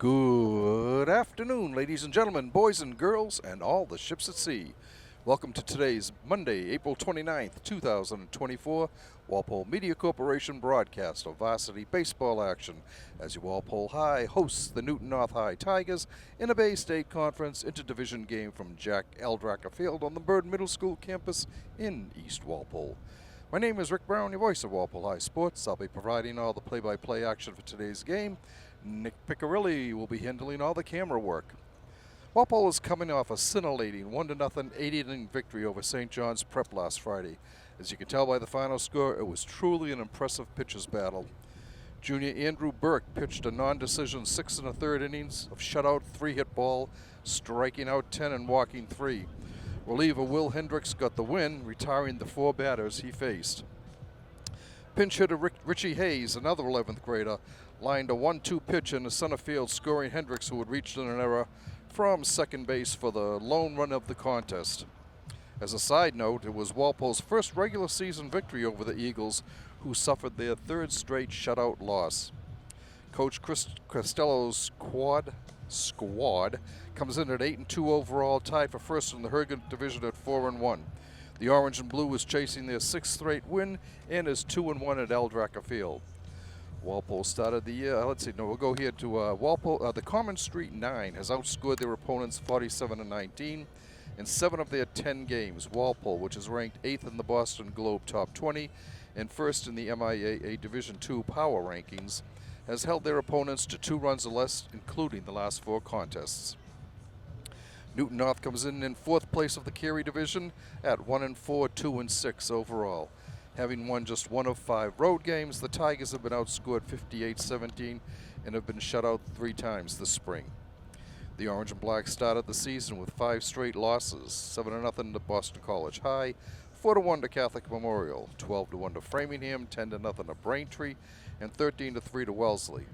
Good afternoon, ladies and gentlemen, boys and girls, and all the ships at sea. Welcome to today's Monday, April 29th, 2024, Walpole Media Corporation broadcast of Varsity baseball action as your Walpole High hosts the Newton North High Tigers in a Bay State Conference interdivision game from Jack Eldracker Field on the Bird Middle School campus in East Walpole. My name is Rick Brown, your voice of Walpole High Sports. I'll be providing all the play-by-play action for today's game. Nick Piccirilli will be handling all the camera work. Walpole is coming off a scintillating 1-0 8th-inning victory over St. John's Prep last Friday. As you can tell by the final score, it was truly an impressive pitchers battle. Junior Andrew Burke pitched a non-decision 6 1/3 innings of shutout 3-hit ball, striking out 10 and walking 3. Reliever Will Hendricks got the win, retiring the 4 batters he faced. Pinch hitter Richie Hayes, another 11th grader, lined a 1-2 pitch in the center field, scoring Hendricks, who had reached an error from second base for the lone run of the contest. As a side note, it was Walpole's first regular season victory over the Eagles, who suffered their 3rd straight shutout loss. Coach Chris Costello's squad comes in at 8-2 overall, tied for first in the Hergen division at 4-1. The Orange and Blue is chasing their 6th straight win and is 2-1 at Eldracker Field. Walpole started the year, we'll go here to Walpole. The Common Street 9 has outscored their opponents 47-19 in 7 of their 10 games. Walpole, which is ranked 8th in the Boston Globe Top 20 and 1st in the MIAA Division II Power Rankings, has held their opponents to 2 runs or less, including the last 4 contests. Newton North comes in 4th place of the Carey Division at 1-4, 2-6 overall. Having won just 1 of 5 road games, the Tigers have been outscored 58-17 and have been shut out 3 times this spring. The Orange and Black started the season with 5 straight losses: 7-0 to Boston College High, 4-1 to Catholic Memorial, 12-1 to Framingham, 10-0 to Braintree, and 13-3 to Wellesley.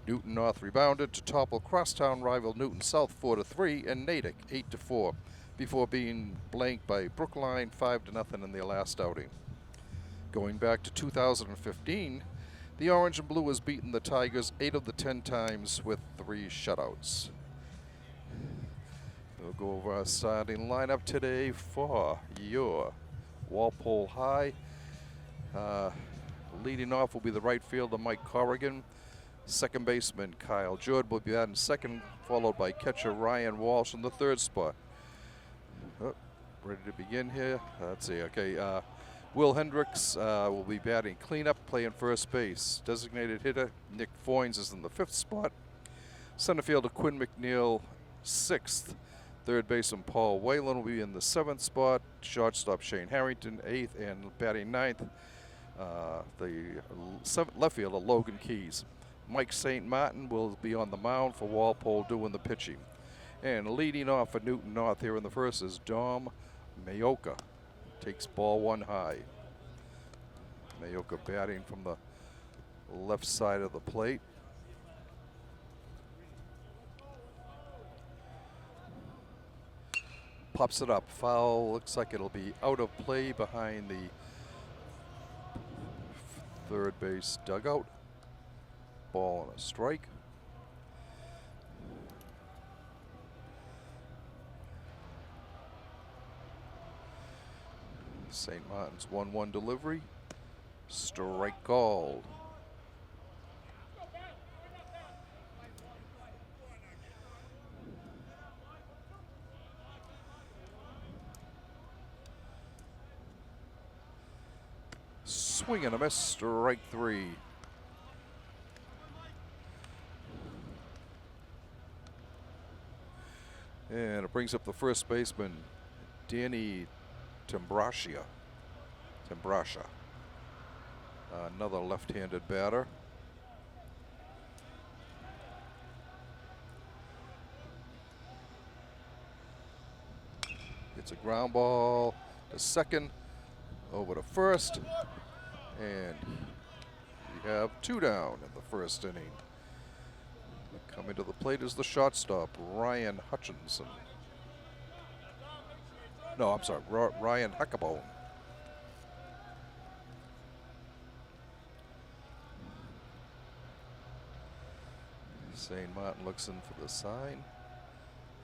Newton North rebounded to topple crosstown rival Newton South 4-3 and Natick 8-4 before being blanked by Brookline 5-0 in their last outing. Going back to 2015, the Orange and Blue has beaten the Tigers 8 of the 10 times with 3 shutouts. We'll go over our starting lineup today for your Walpole High. Leading off will be the right fielder Mike Corrigan. Second baseman Kyle Jordan will be batting second, followed by catcher Ryan Walsh in the 3rd spot. Ready to begin here. Let's see. Okay. Will Hendricks will be batting cleanup, playing first base. Designated hitter Nick Foynes is in the 5th spot. Center fielder Quinn McNeil, 6th. Third baseman Paul Whalen will be in the 7th spot. Shortstop Shane Harrington, 8th, and batting 9th, the left fielder Logan Keys. Mike St. Martin will be on the mound for Walpole doing the pitching. And leading off for Newton North here in the 1st is Dom Mayoka. Takes ball 1 high. Mayoka batting from the left side of the plate. Pops it up. Foul. Looks like it'll be out of play behind the 3rd base dugout. Ball and a strike. St. Martin's 1-1 delivery. Strike called. Swing and a miss. Strike 3. And it brings up the first baseman, Danny Timbrascia. Another left-handed batter. It's a ground ball to second, over to first, and we have 2 down in the 1st inning. Coming to the plate is the shortstop, Ryan Hutchinson. No, I'm sorry, Ryan Huckabone. St. Martin looks in for the sign.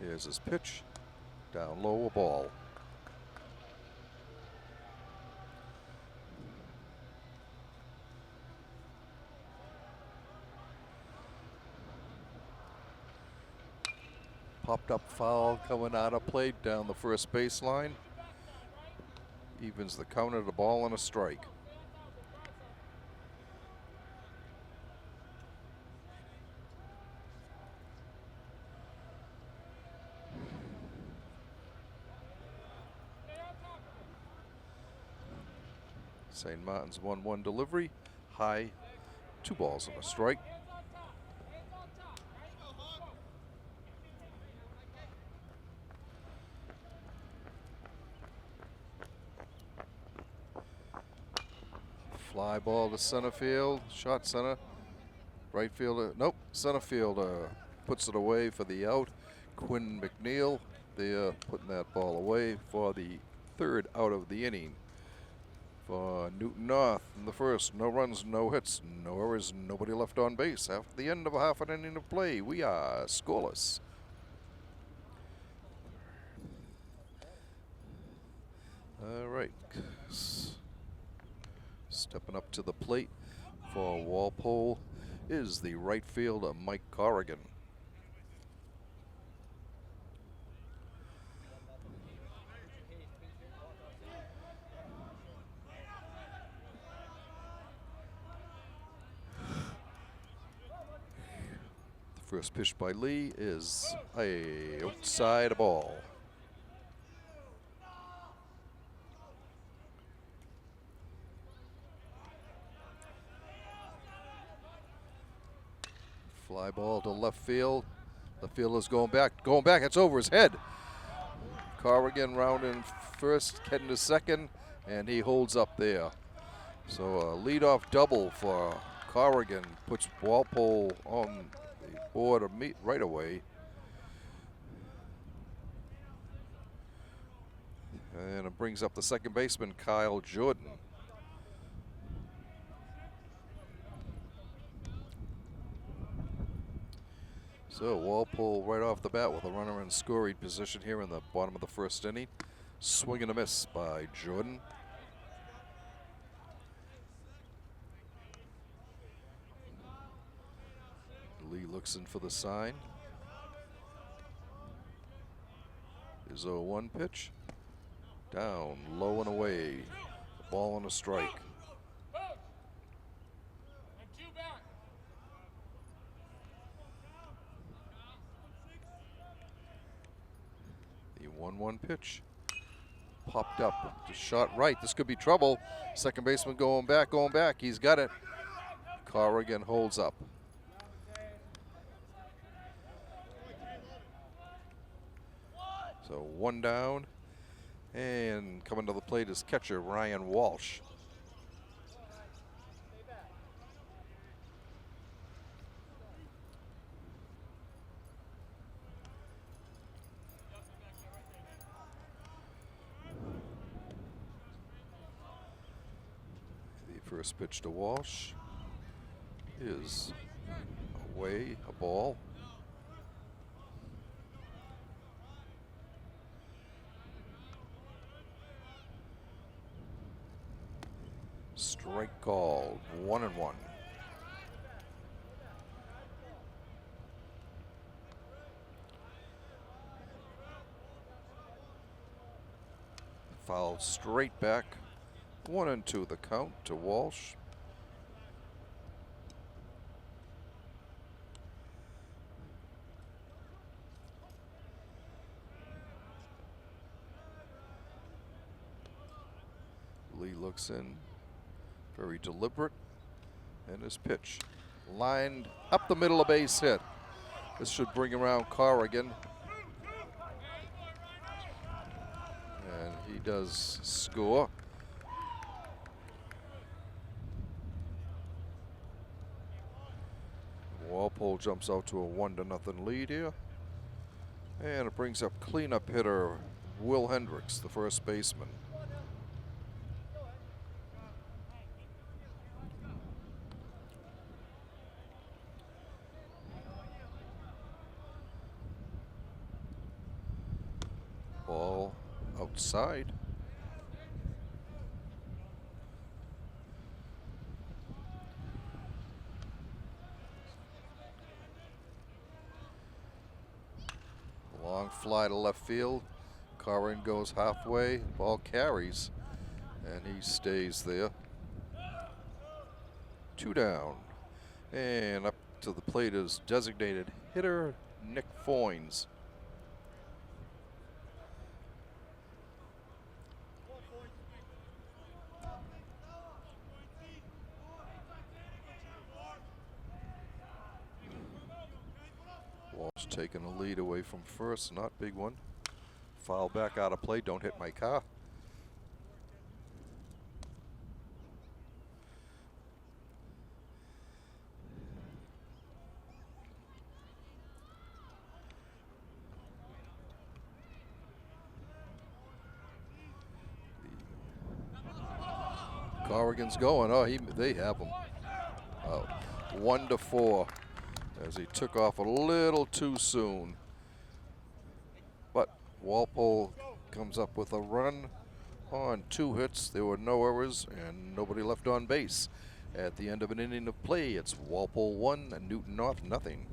Here's his pitch. Down low, a ball. Popped up foul coming out of play down the first baseline. Evens the counter, the ball and a strike. St. Martin's 1-1 delivery. High, 2 balls and a strike. Fly ball to center field, short center. Right fielder, nope, center fielder puts it away for the out. Quinn McNeil there putting that ball away for the 3rd out of the inning. For Newton North in the first, no runs, no hits, no errors, nobody left on base. After the end of a half an inning of play, we are scoreless. All right. Stepping up to the plate for Walpole is the right fielder, Mike Corrigan. The first pitch by Lee is a outside ball. Fly ball to left field. The fielder's going back, it's over his head. Corrigan rounding first, heading to second, and he holds up there. So a leadoff double for Corrigan puts Walpole on the board of meet right away. And it brings up the second baseman, Kyle Jordan. So Walpole right off the bat with a runner in scoring position here in the bottom of the first inning. Swing and a miss by Jordan. Lee looks in for the sign. His 0-1 pitch. Down, low and away. Ball and a strike. The 1-1 pitch. Popped up, shot right. This could be trouble. Second baseman going back. He's got it. Corrigan holds up. So 1 down, and coming to the plate is catcher Ryan Walsh. The first pitch to Walsh is away, a ball. Strike called, 1-1. Foul straight back, 1-2 the count to Walsh. Lee looks in. Very deliberate, and his pitch lined up the middle of base hit. This should bring around Corrigan, and he does score. Walpole jumps out to a 1-0 lead here, and it brings up cleanup hitter Will Hendricks, the first baseman. outside. Long fly to left field. Corrin goes halfway. Ball carries, and he stays there. 2 down. And up to the plate is designated hitter Nick Foynes. Walsh taking the lead away from first, not big one. Foul back out of play, don't hit my car. Corrigan's going. Oh, they have him. 1-4 as he took off a little too soon. But Walpole comes up with a run on 2 hits. There were no errors and nobody left on base. At the end of an inning of play, it's Walpole 1 and Newton North nothing.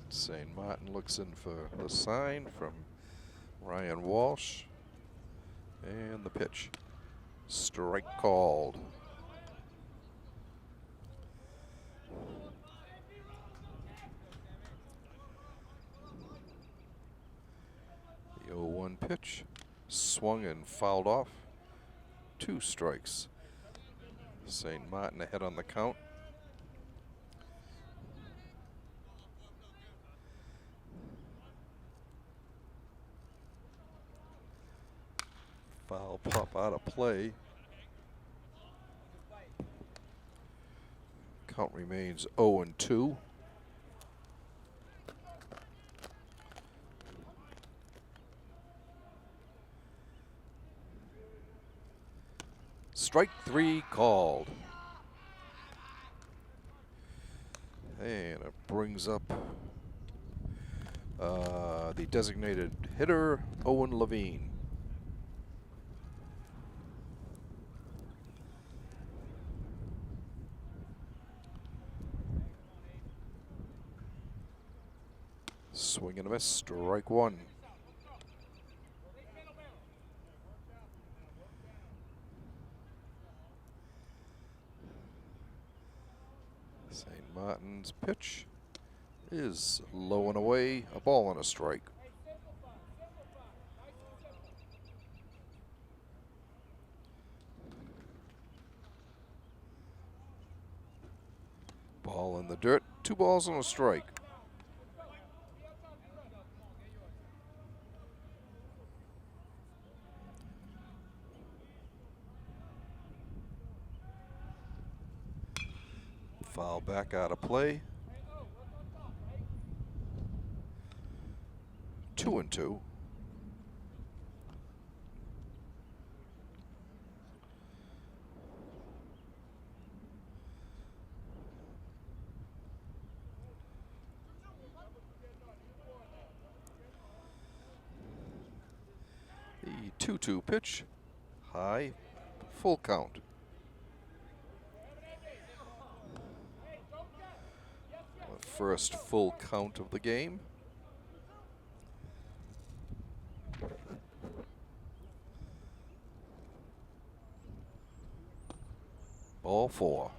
St. Martin looks in for the sign from Ryan Walsh. And the pitch. Strike called. The 0-1 pitch. Swung and fouled off. 2 strikes. St. Martin ahead on the count. Foul pop out of play. Count remains 0-2. Strike 3 called. And it brings up the designated hitter, Owen Levine. Swing and a miss, strike 1. St. Martin's pitch is low and away, a ball and a strike. Ball in the dirt, 2 balls and a strike. Foul back out of play. 2-2. The 2-2 pitch, high, full count. The first full count of the game. Ball 4.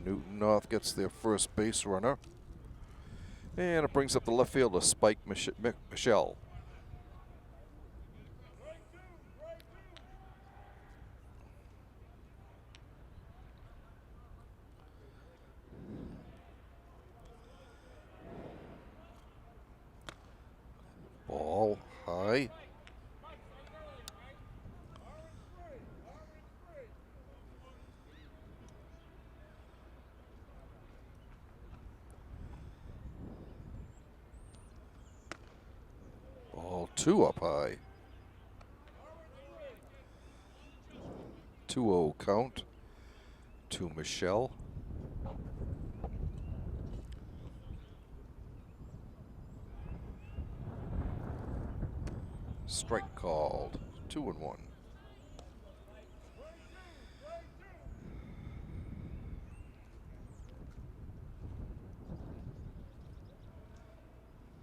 Newton North gets their first base runner. And it brings up the left fielder, Spike Michelle. Ball high. Ball 2 up high. 2-0 count. to Michelle. Strike called. 2-1.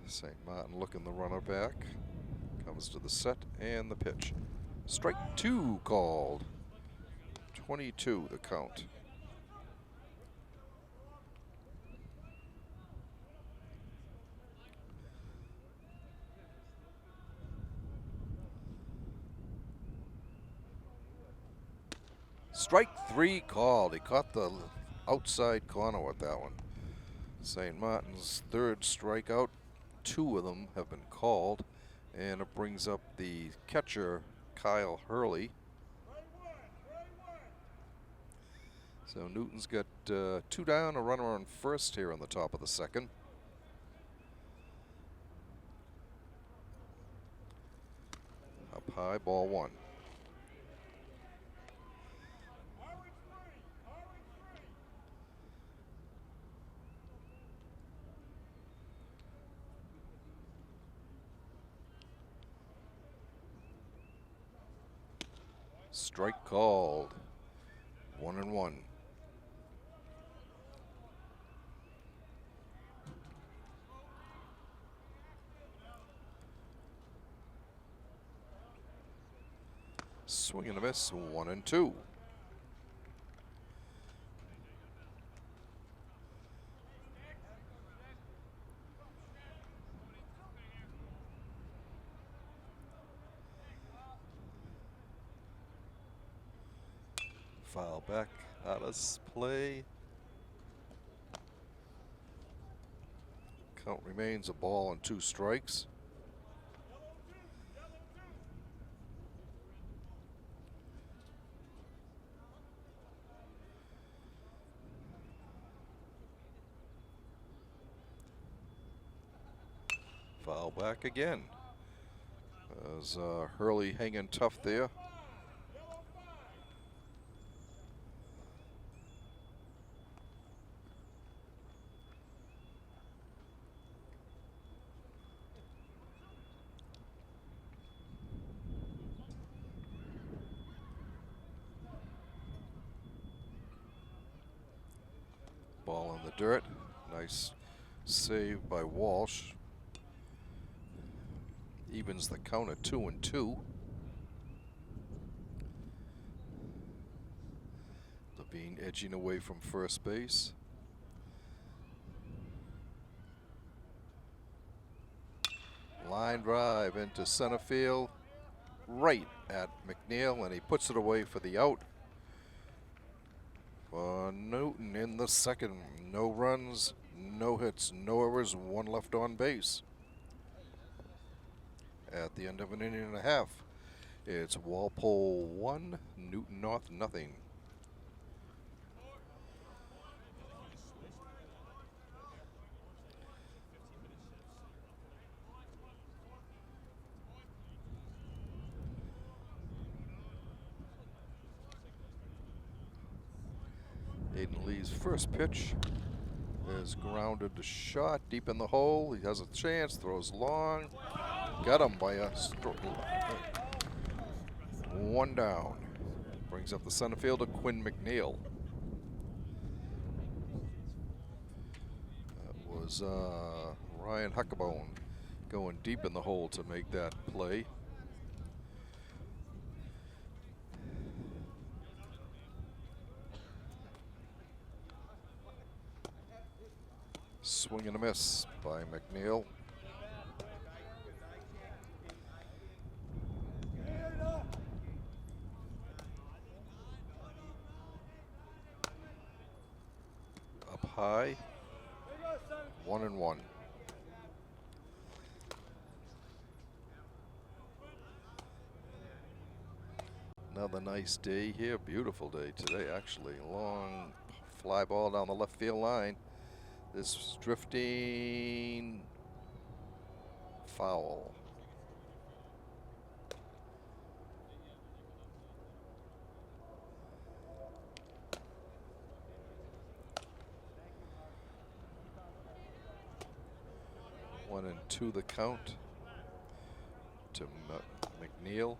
St. Martin looking the runner back. Comes to the set and the pitch. Strike 2 called. 22 the count. Strike 3 called. He caught the outside corner with that one. St. Martin's third strikeout. 2 of them have been called. And it brings up the catcher, Kyle Hurley. So Newton's got 2 down, a runner on first here on the top of the second. Up high, ball 1. Strike called. 1-1. Swing and a miss. 1-2. Foul back out of play. Count remains a ball and 2 strikes. Foul back again. As Hurley hanging tough there. Ball in the dirt. Nice save by Walsh. Evens the count at 2-2. Levine edging away from first base. Line drive into center field, right at McNeil, and he puts it away for the out. For Newton in the second. No runs, no hits, no errors, 1 left on base. At the end of an inning and a half, it's Walpole 1, Newton North nothing. Aiden Lee's first pitch is grounded to shot deep in the hole. He has a chance, throws long. Got him by a 1 down. Brings up the center fielder, Quinn McNeil. That was Ryan Huckabone going deep in the hole to make that play. Swing and a miss by McNeil. Up high, 1-1. Another nice day here, beautiful day today actually. Long fly ball down the left field line. This is drifting foul. 1-2 the count to McNeil.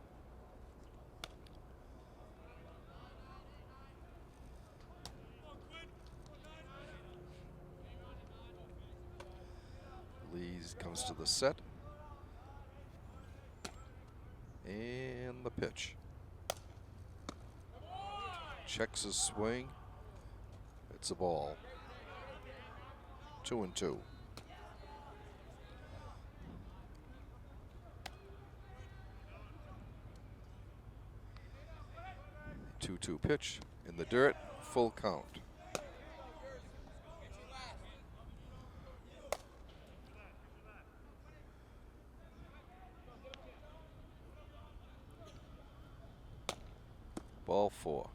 Lees comes to the set. And the pitch. Checks his swing. It's a ball. 2-2. 2-2 pitch in the dirt. Full count. Ball 4.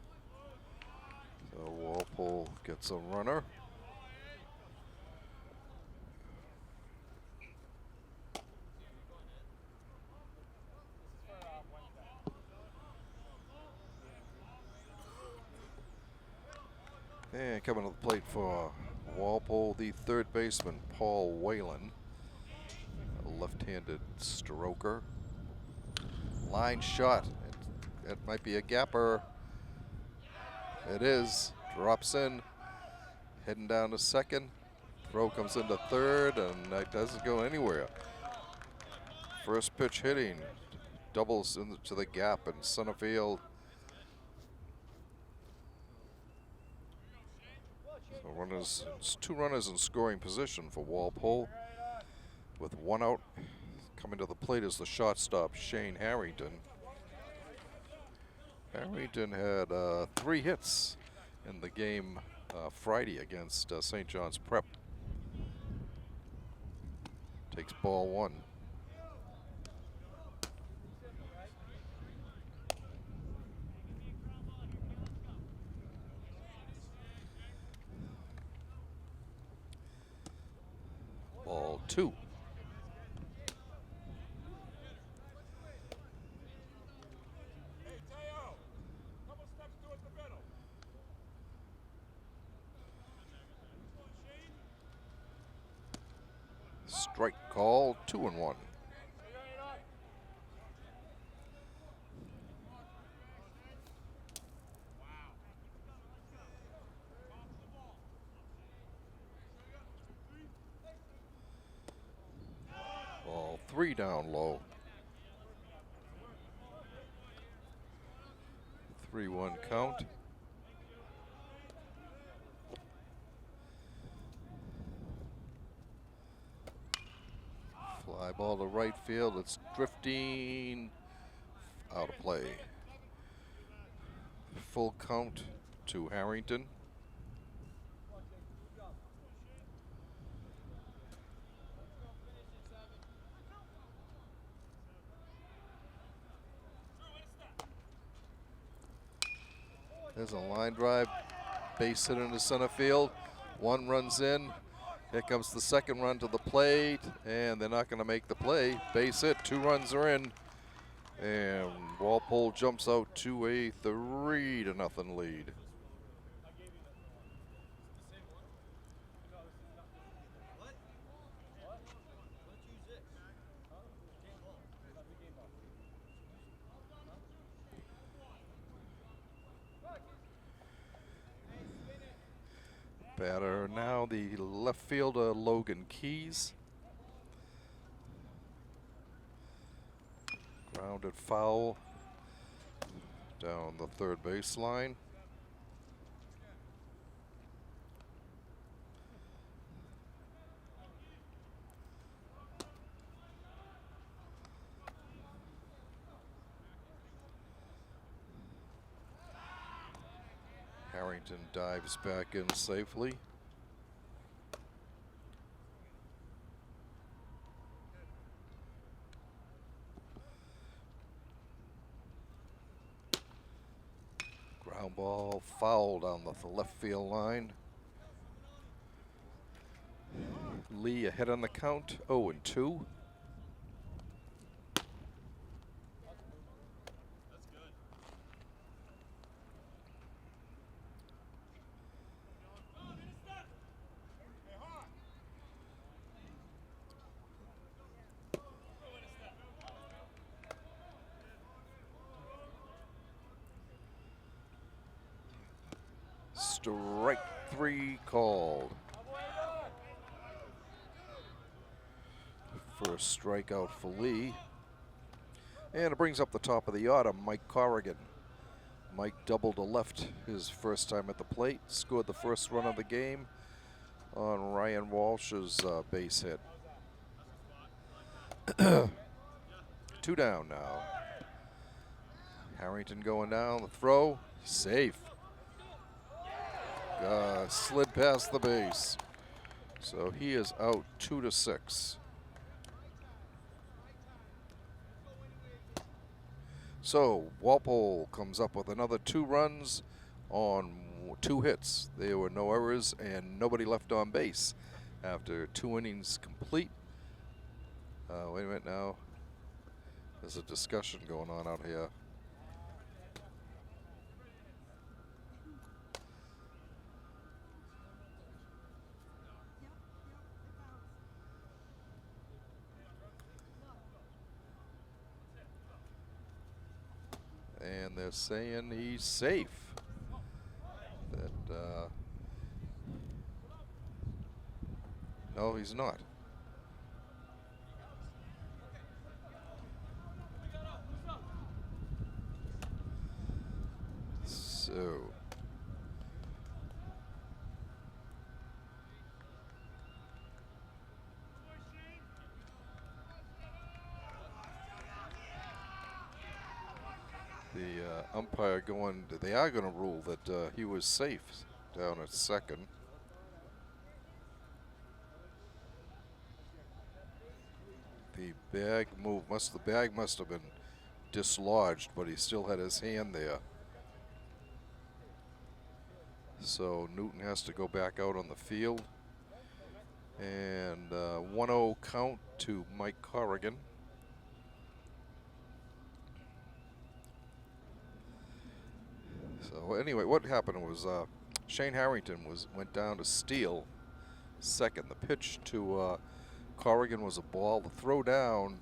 So Walpole gets a runner. And coming to the plate for Walpole, the third baseman, Paul Whalen, a left-handed stroker. Line shot. It might be a gapper. It is. Drops in. Heading down to second. Throw comes into third, and that doesn't go anywhere. First pitch hitting. Doubles into the gap in center field. So runners, it's 2 runners in scoring position for Walpole. With 1 out. Coming to the plate is the shortstop, Shane Harrington. Harrington had 3 hits in the game Friday against St. John's Prep. Takes ball 1. Ball 2. Strike call, 2-1. Ball 3 down low. 3-1 count. Fly ball to right field. It's drifting out of play. Full count to Harrington. There's a line drive, base hit into center field. 1 runs in. Here comes the second run to the plate, and they're not going to make the play. Base hit, 2 runs are in, and Walpole jumps out to a 3-0 lead. Batter now, the left fielder, Logan Keys. Grounded foul down the third baseline. Harrington dives back in safely. Ground ball foul down the left field line. Lee ahead on the count, 0-2. strike 3 called. First strikeout for Lee. And it brings up the top of the order, Mike Corrigan. Mike doubled to left his first time at the plate. Scored the first run of the game on Ryan Walsh's base hit. 2 down now. Harrington going down, the throw, safe. Slid past the base. So he is out 2-6. So Walpole comes up with another 2 runs on 2 hits. There were no errors and nobody left on base after 2 innings complete. Wait a minute now. There's a discussion going on out here. And they're saying he's safe. That no, he's not. So the umpire they are going to rule that he was safe down at second. The bag must have been dislodged, but he still had his hand there. So Newton has to go back out on the field. And 1-0 count to Mike Corrigan. So anyway, what happened was Shane Harrington went down to steal second. The pitch to Corrigan was a ball. The throw down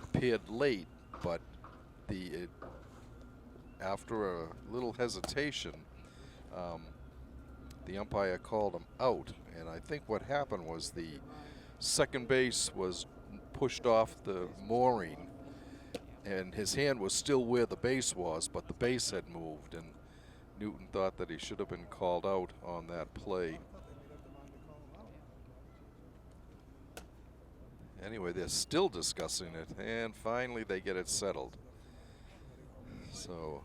appeared late, but after a little hesitation, the umpire called him out. And I think what happened was the second base was pushed off the mooring, and his hand was still where the base was, but the base had moved, and Newton thought that he should have been called out on that play. Anyway, they're still discussing it, and finally they get it settled. So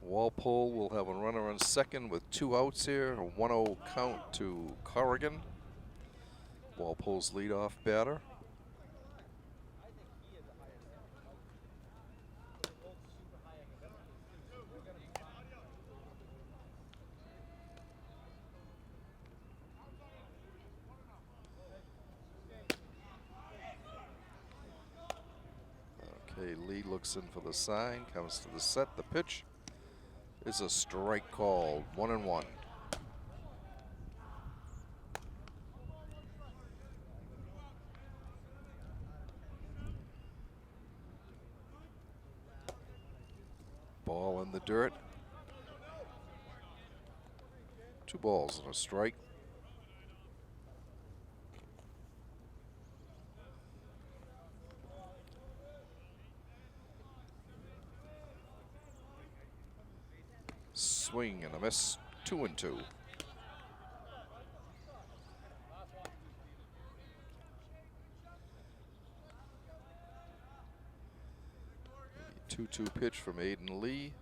Walpole will have a runner on second with 2 outs here. A 1-0 count to Corrigan. Walpole's leadoff batter. Okay, Lee looks in for the sign, comes to the set. The pitch is a strike called, 1-1. Ball in the dirt. 2 balls and a strike. Swing and a miss, 2-2. The 2-2 pitch from Aiden Lee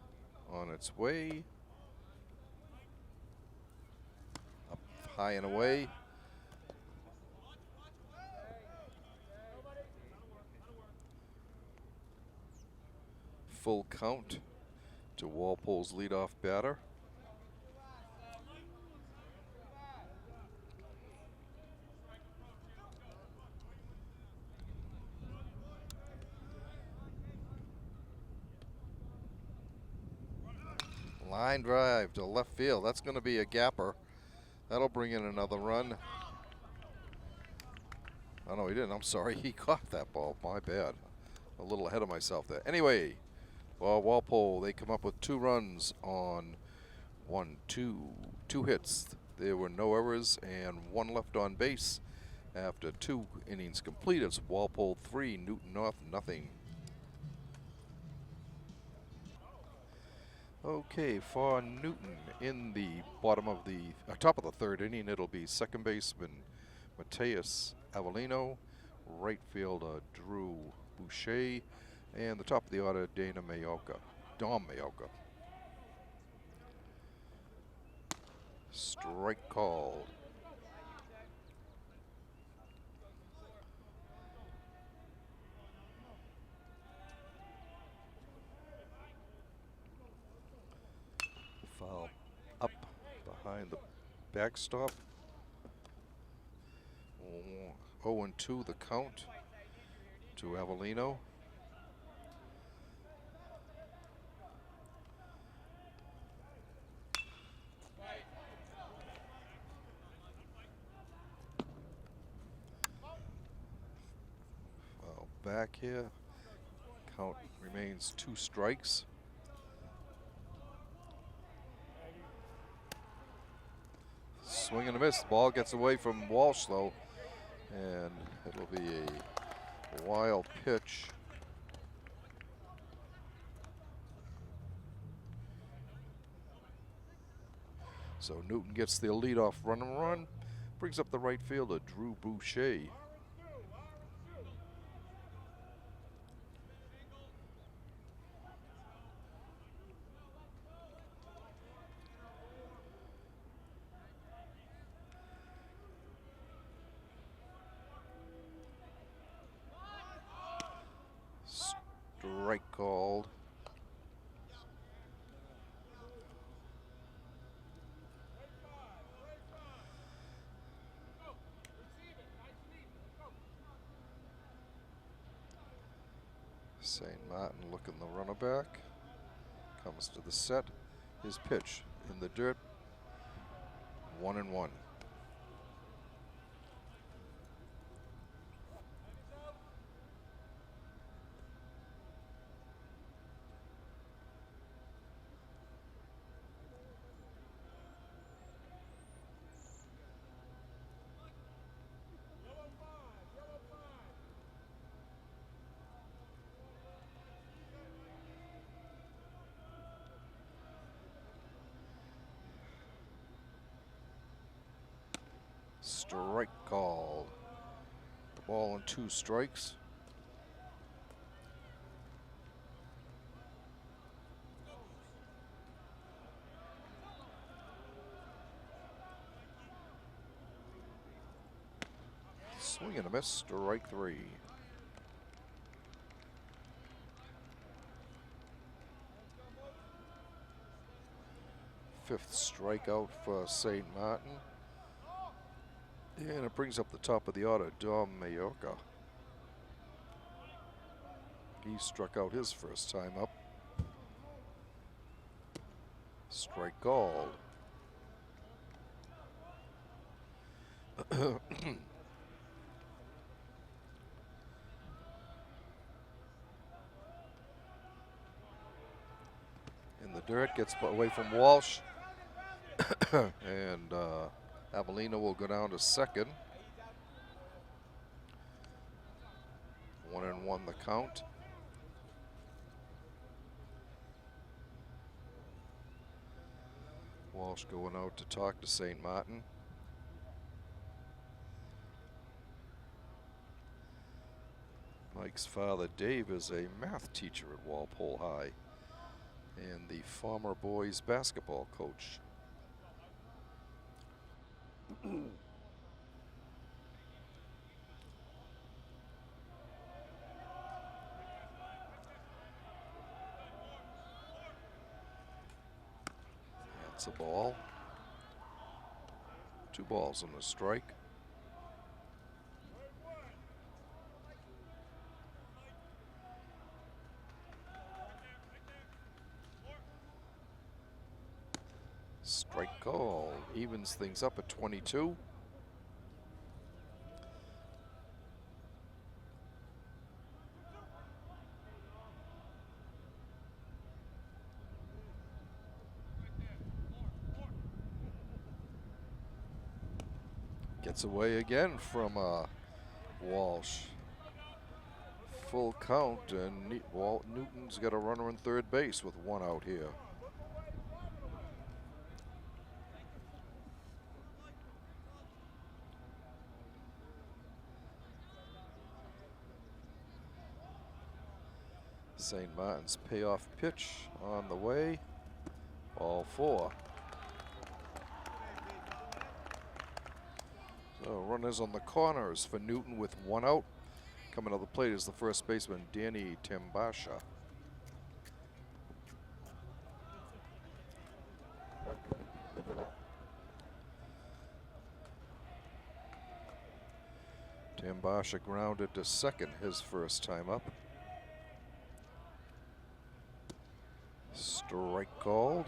on its way. Up high and away. Full count to Walpole's leadoff batter. Line drive to left field. That's going to be a gapper. That'll bring in another run. Oh, no, he didn't. I'm sorry. He caught that ball. My bad. A little ahead of myself there. Anyway, well, Walpole, they come up with 2 runs on 1, 2, 2 hits. There were no errors and 1 left on base after 2 innings complete. It's Walpole 3, Newton North nothing. Okay, for Newton in the bottom of the top of the 3rd inning, it'll be second baseman Mateus Avellino, right fielder Drew Boucher, and the top of the order Dom Mayoka. Strike called. Foul up behind the backstop. 0-2 the count to Avellino. Foul back here. Count remains 2 strikes. Swing and a miss. The ball gets away from Walsh though, and it'll be a wild pitch. So Newton gets the leadoff run, brings up the right fielder Drew Boucher. Strike called. St. Martin looking the runner back. Comes to the set. His pitch in the dirt. 1-1. Strike called. The ball and 2 strikes. Swing and a miss. Strike 3. Fifth strikeout for St. Martin. And it brings up the top of the order, Dom Mayoka. He struck out his first time up. Strike called. In the dirt, gets away from Walsh. And Avellino will go down to second. 1-1 the count. Walsh going out to talk to St. Martin. Mike's father, Dave, is a math teacher at Walpole High and the former boys basketball coach. That's a ball. 2 balls and a strike. Strike call evens things up at 22. Gets away again from Walsh. Full count, and Newton's got a runner in third base with one out here. St. Martin's payoff pitch on the way. Ball 4. So runners on the corners for Newton with one out. Coming to the plate is the first baseman, Danny Tambasha. Tambasha grounded to second his first time up. Strike called.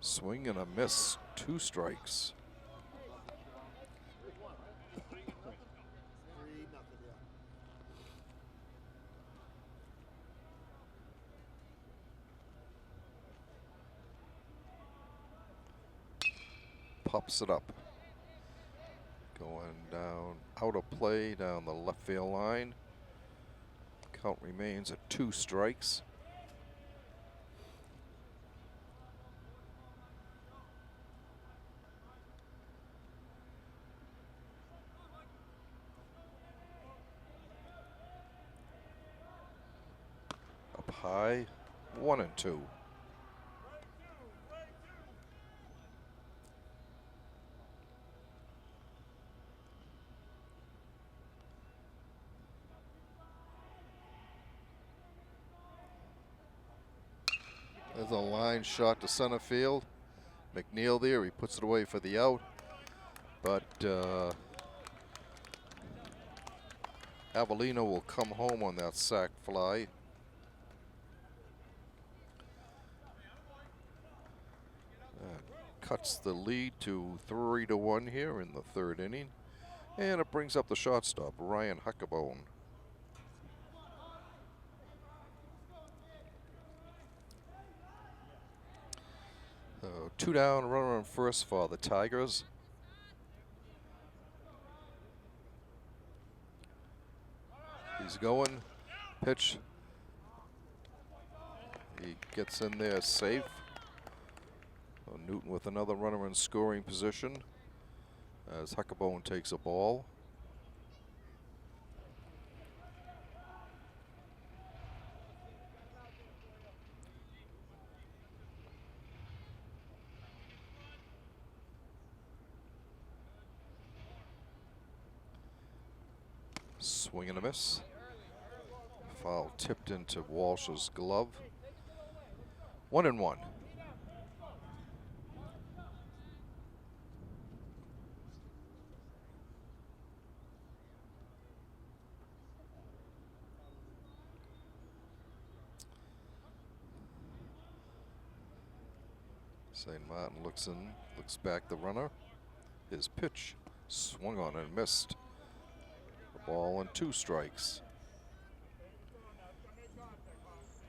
Swing and a miss, 2 strikes. Pops it up. Going down, out of play, down the left field line. Count remains at 2 strikes. Up high, 1-2. There's a line shot to center field. McNeil there, he puts it away for the out. But Avellino will come home on that sac fly. Cuts the lead to 3-1 here in the 3rd inning. And it brings up the shortstop, Ryan Huckabone. 2 down, runner on first for the Tigers. He's going, pitch. He gets in there safe. So Newton with another runner in scoring position as Huckabone takes a ball. Swing and a miss. Foul tipped into Walsh's glove. 1-1. St. Martin looks in, looks back the runner. His pitch swung on and missed. A ball and 2 strikes.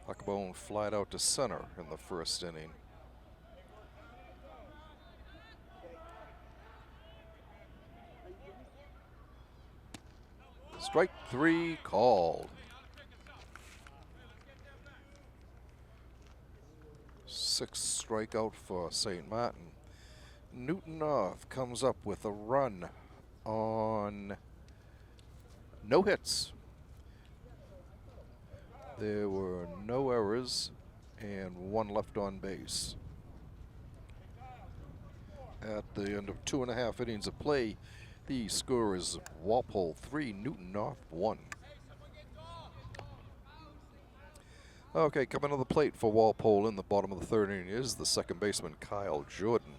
Huckabone flied out to center in the 1st inning. Strike 3 called. 6th strikeout for St. Martin. Newton North comes up with a run on no hits. There were no errors and 1 left on base. At the end of 2.5 innings of play, the score is Walpole 3, Newton North 1. Okay, coming to the plate for Walpole in the bottom of the 3rd inning is the second baseman, Kyle Jordan.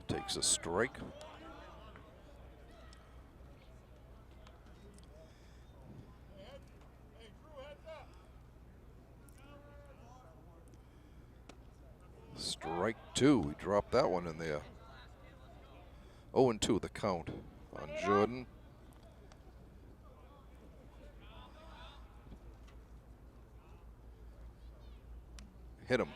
Takes a strike. Strike Strike two. He dropped that one in there. 0-2 the count on Jordan. Hit him.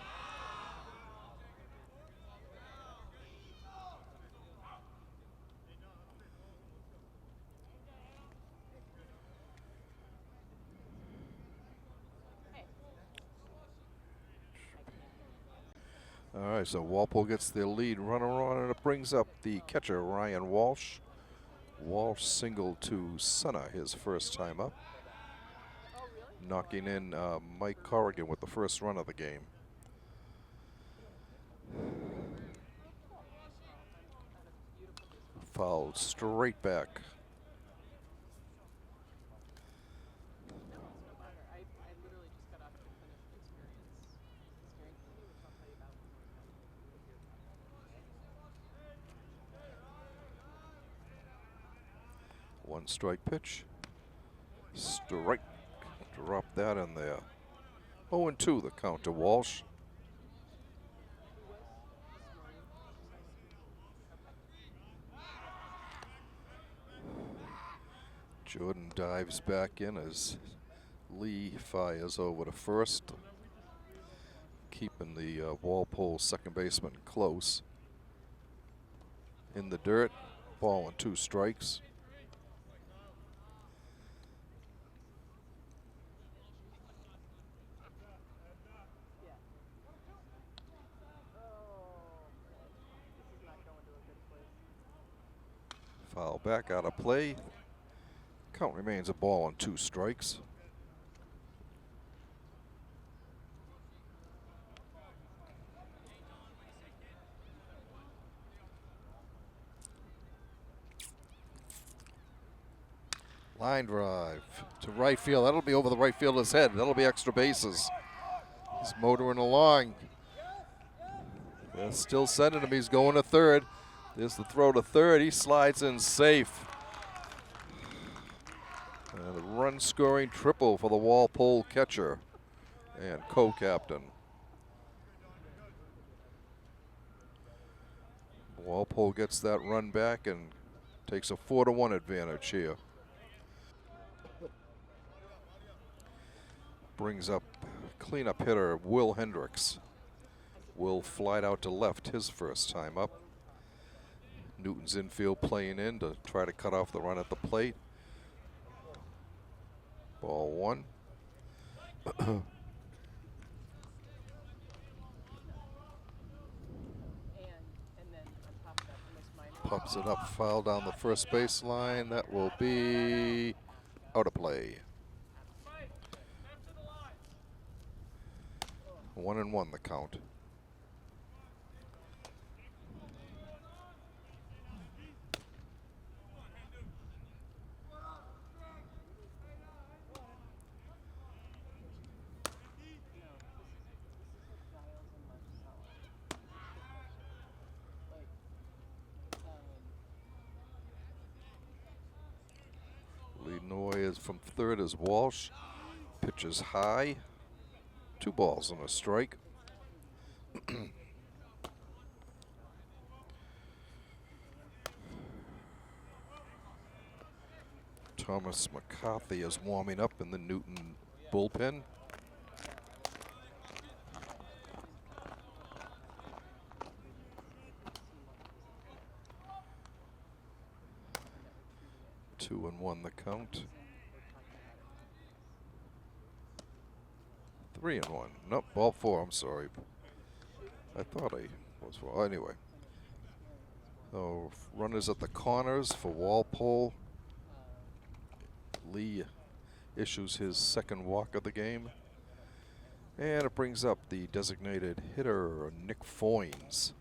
All right, so Walpole gets the lead runner on, and it brings up the catcher, Ryan Walsh. Walsh singled to center his first time up, knocking in Mike Corrigan with the first run of the game. Fouled straight back. One strike pitch. Strike. Drop that in there. 0-2 the count to Walsh. Jordan dives back in as Lee fires over to first, keeping the Walpole second baseman close. In the dirt, ball and 2 strikes. Foul back out of play. Count remains a ball and 2 strikes. Line drive to right field. That'll be over the right fielder's head. That'll be extra bases. He's motoring along. They're still sending him. He's going to third. There's the throw to third. He slides in safe. And a run-scoring triple for the Walpole catcher and co-captain. Walpole gets that run back and takes a 4-1 advantage here. Brings up cleanup hitter Will Hendricks. Will flied out to left his first time up. Newton's infield playing in to try to cut off the run at the plate. Ball 1. Pops it up, foul down the first base line. That will be out of play. 1-1 the count. Lenoy is from third as Walsh. Pitches high. 2 balls and a strike. Thomas McCarthy is warming up in the Newton bullpen. Two and one the count. 3-1. Nope, ball 4. I'm sorry. I thought I was 4. Anyway. So runners at the corners for Walpole. Lee issues his second walk of the game. And it brings up the designated hitter, Nick Foynes.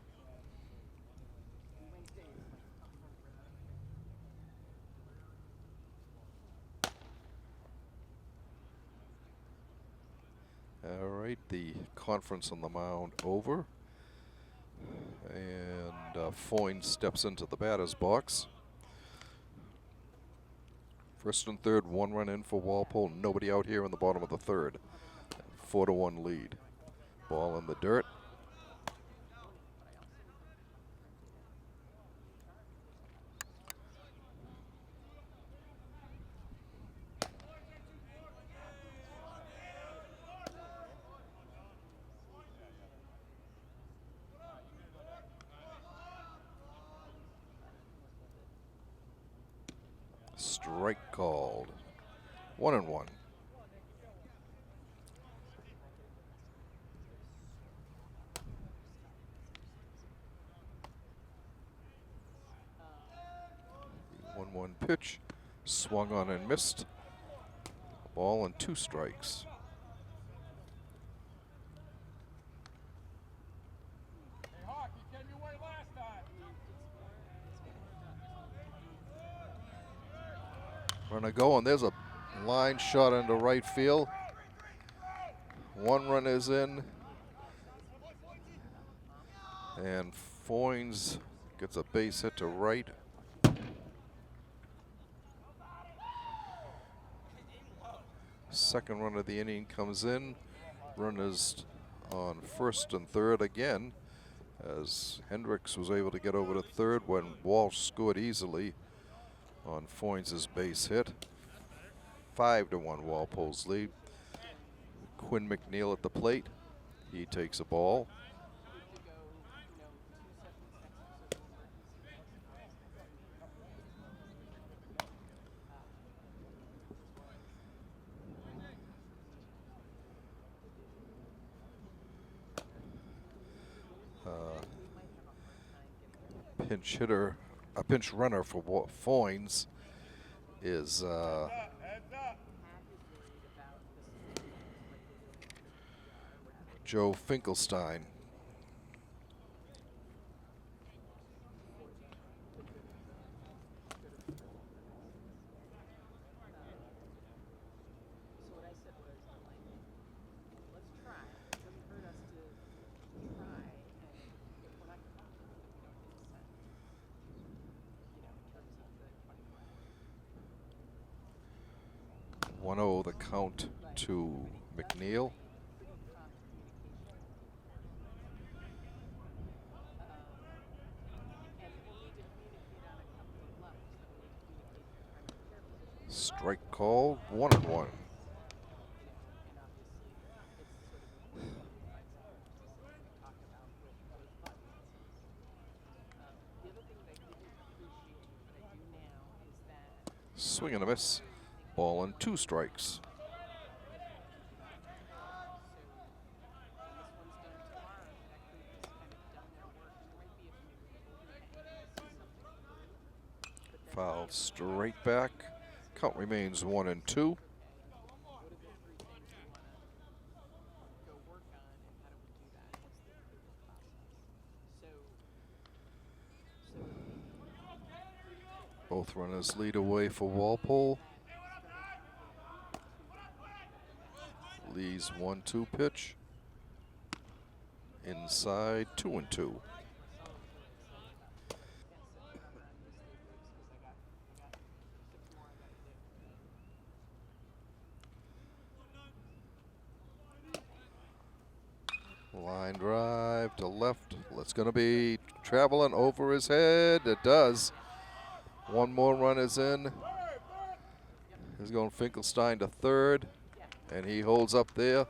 All right, the conference on the mound over. And Foynes steps into the batter's box. First and third, 1 run in for Walpole. Nobody out here in the bottom of the third. 4-1 lead. Ball in the dirt. 1-1. The 1-1 pitch, swung on and missed. Ball and 2 strikes. Runner going. There's a line shot into right field. 1 run is in. And Foynes gets a base hit to right. Second run of the inning comes in. Runners on first and third again, as Hendricks was able to get over to third when Walsh scored easily on Foynes' base hit. 5-1 Walpole's lead. Quinn McNeil at the plate. He takes a ball. Pinch hitter, a pinch runner for Foynes is Joe Finkelstein. The count to McNeil. Strike called, 1-1. Swing and a miss. Ball and 2 strikes. Foul straight back. Count remains 1-2. Both runners lead away for Walpole. Lee's 1-2 pitch. Inside, 2-2. Line drive to left. It's going to be traveling over his head. It does. 1 more run is in. He's going Finkelstein to third, and he holds up there.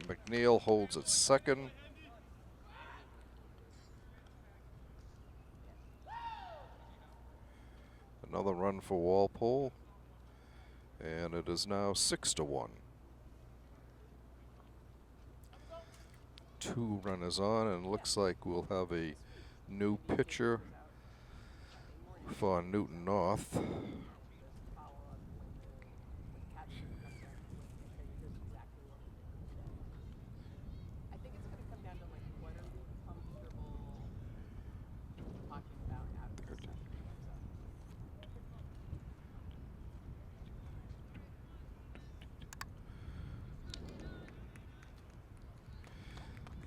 McNeil holds at second. Another run for Walpole, and it is now 6-1. 2 runners on, and it looks like we'll have a new pitcher for Newton North.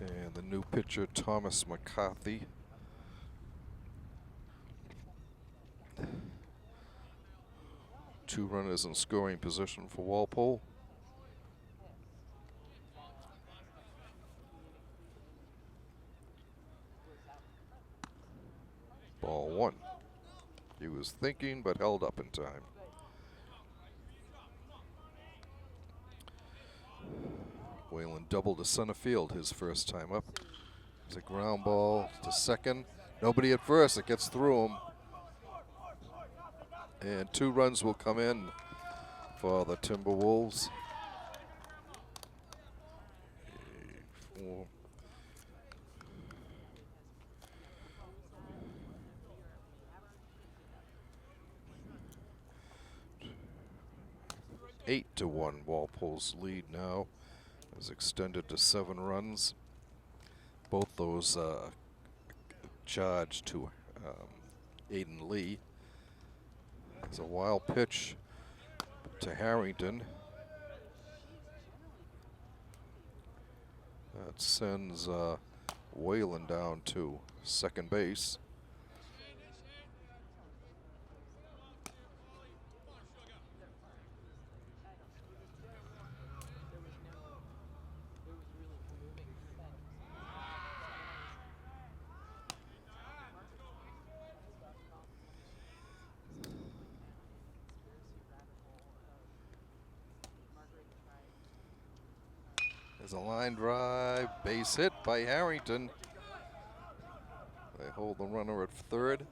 And the new pitcher, Thomas McCarthy. Two runners in scoring position for Walpole. Ball 1. He was thinking but held up in time. Whalen doubled to center field his first time up. It's a ground ball to second. Nobody at first. It gets through him. And 2 runs will come in for the Timberwolves. 4. 8-1. Walpole's lead now is extended to 7 runs. Both those charged to Aiden Lee. It's a wild pitch to Harrington. That sends Whalen down to second base. There's a line drive, base hit by Harrington. They hold the runner at third.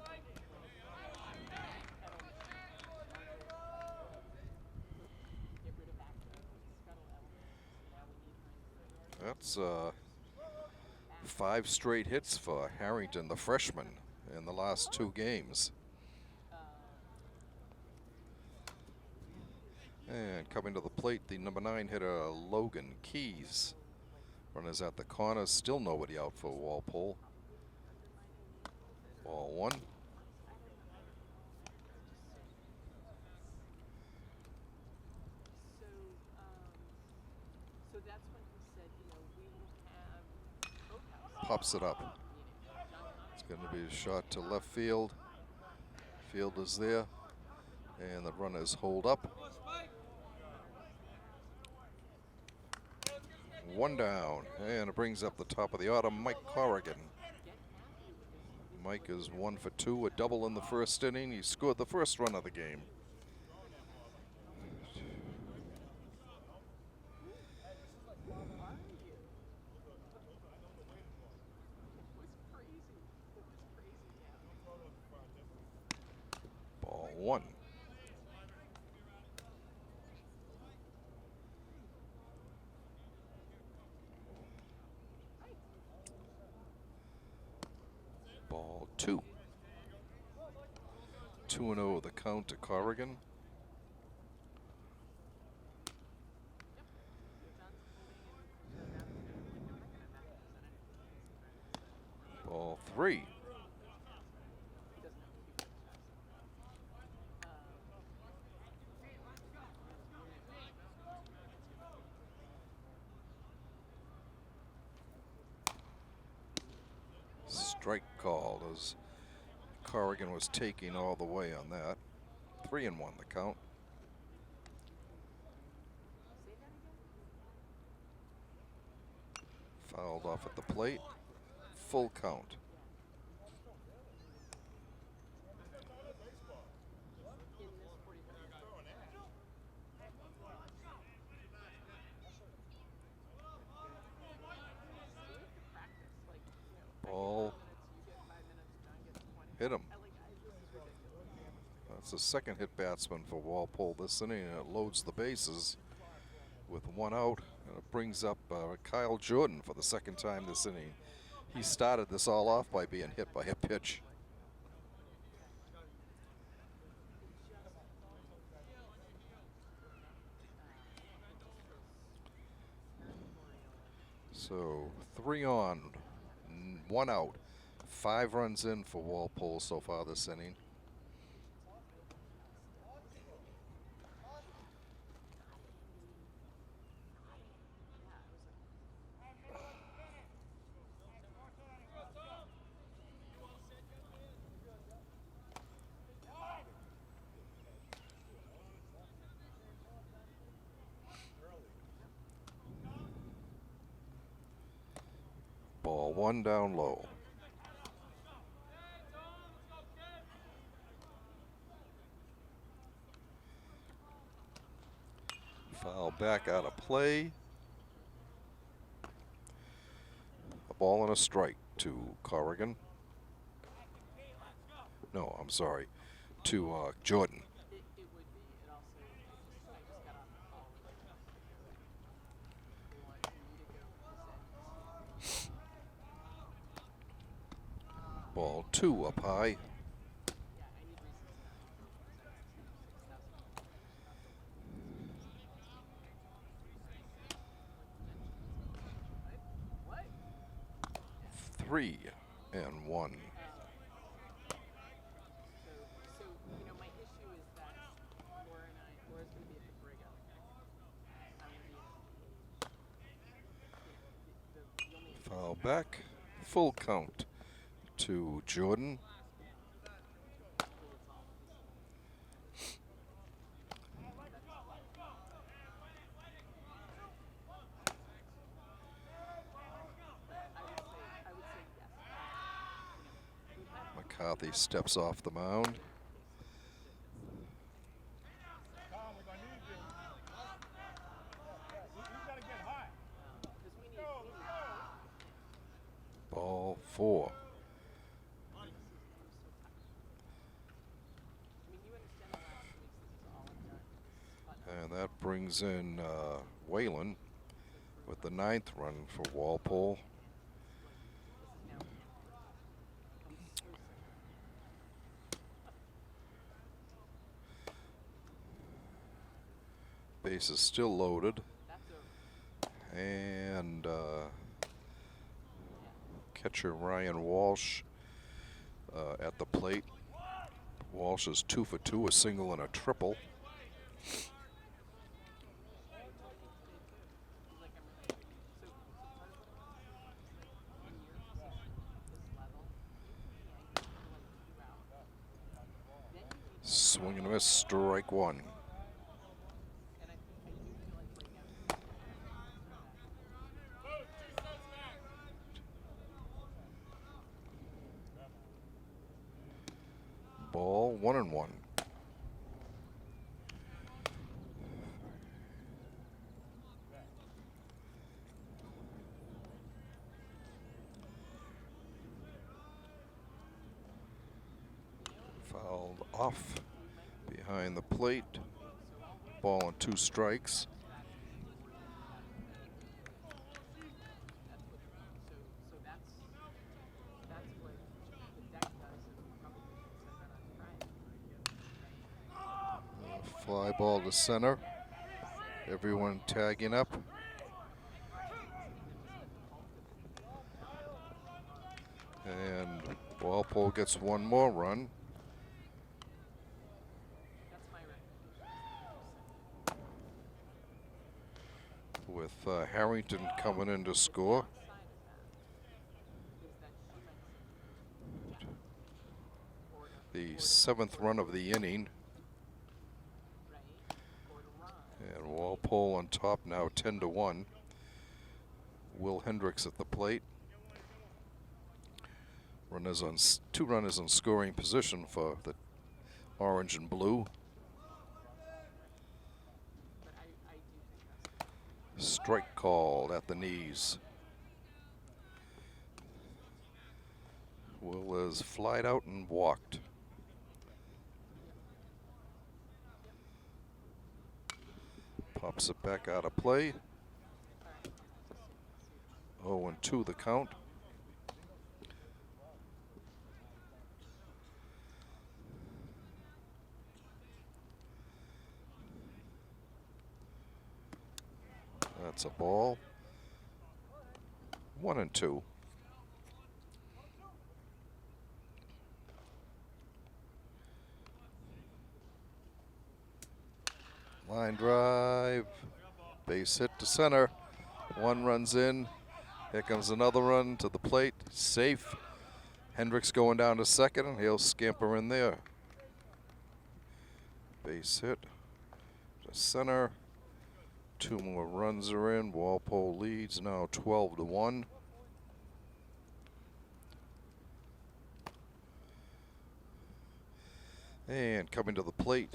That's 5 straight hits for Harrington, the freshman, in the last 2 games. And coming to the plate, the number 9 hitter, Logan Keys. Runners at the corners, still nobody out for Walpole. Ball 1. Pops it up. It's going to be a shot to left field. Field is there, and the runners hold up. 1 down, and it brings up the top of the order, Mike Corrigan. Mike is 1 for 2, a double in the first inning. He scored the first run of the game. Ball 1. Ball 2. 2-0 the count to Corrigan. Ball 3. Strike called as Corrigan was taking all the way on that. 3-1 the count. Fouled off at the plate. Full count. Ball hit him. That's the second hit batsman for Walpole this inning, and it loads the bases with 1 out, and it brings up Kyle Jordan for the second time this inning. He started this all off by being hit by a pitch. So 3 on, 1 out. 5 runs in for Walpole so far this inning. Ball 1 down low. Foul back out of play. A ball and a strike to Corrigan. No, I'm sorry, to Jordan. Ball 2 up high. Three and one. Foul back, full count to Jordan. McCarthy steps off the mound. Ball 4. And that brings in Whalen with the 9th run for Walpole. Base is still loaded. And catcher Ryan Walsh at the plate. Walsh is 2 for 2, a single and a triple. Swing and a miss, strike 1. Ball 1-1. Fouled off behind the plate. Ball and 2 strikes. Fly ball to center. Everyone tagging up. And Walpole gets one more run. With Harrington coming in to score. The 7th run of the inning. And Walpole on top now 10-1. Will Hendricks at the plate. Two runners in scoring position for the orange and blue. Strike called at the knees. Will is flied out and walked. Pops it back out of play. 0-2 the count. That's a ball. 1-2. Line drive, base hit to center. One runs in. Here comes another run to the plate. Safe. Hendricks going down to second, and he'll scamper in there. Base hit to center. 2 more runs are in. Walpole leads now 12-1. And coming to the plate,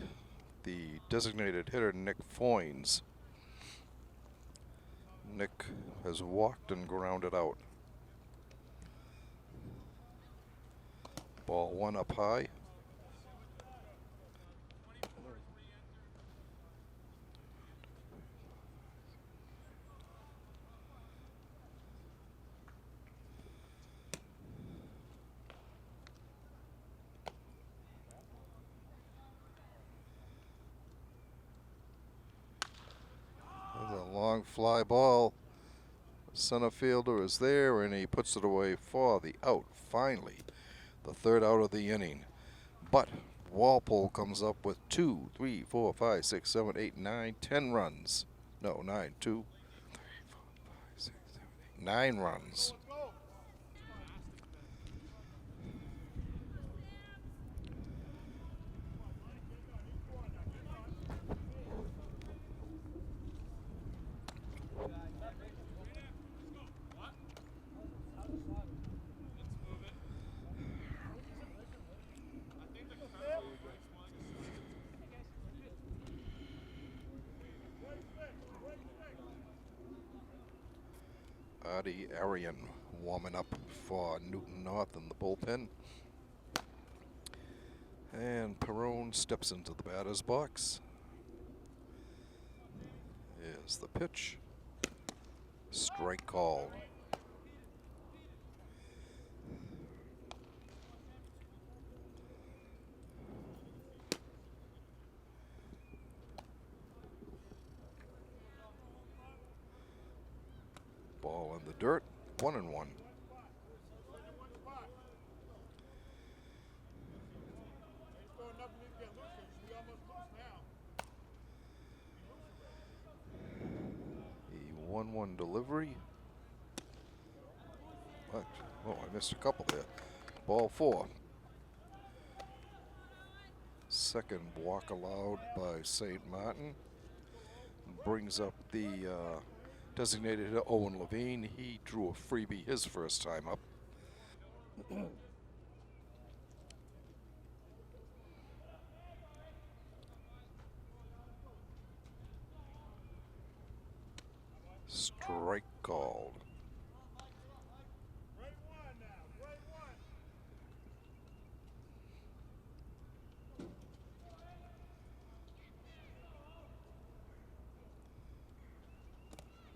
the designated hitter, Nick Foynes. Nick has walked and grounded out. Ball 1 up high. Long fly ball. Center fielder is there, and he puts it away for the out. Finally, the third out of the inning. But Walpole comes up with 2, 3, 4, 5, 6, 7, 8, 9, 10 runs. No, 9, 2, 3, 4, 5, 6, 7, 8, 9 runs. Artie Arian warming up for Newton North in the bullpen. And Perone steps into the batter's box. Here's the pitch. Strike called. Ball in the dirt, 1-1. The 1-1 delivery. Oh, I missed a couple there. Ball 4. Second walk allowed by St. Martin. Brings up the designated hitter, Owen Levine. He drew a freebie his first time up. Strike called.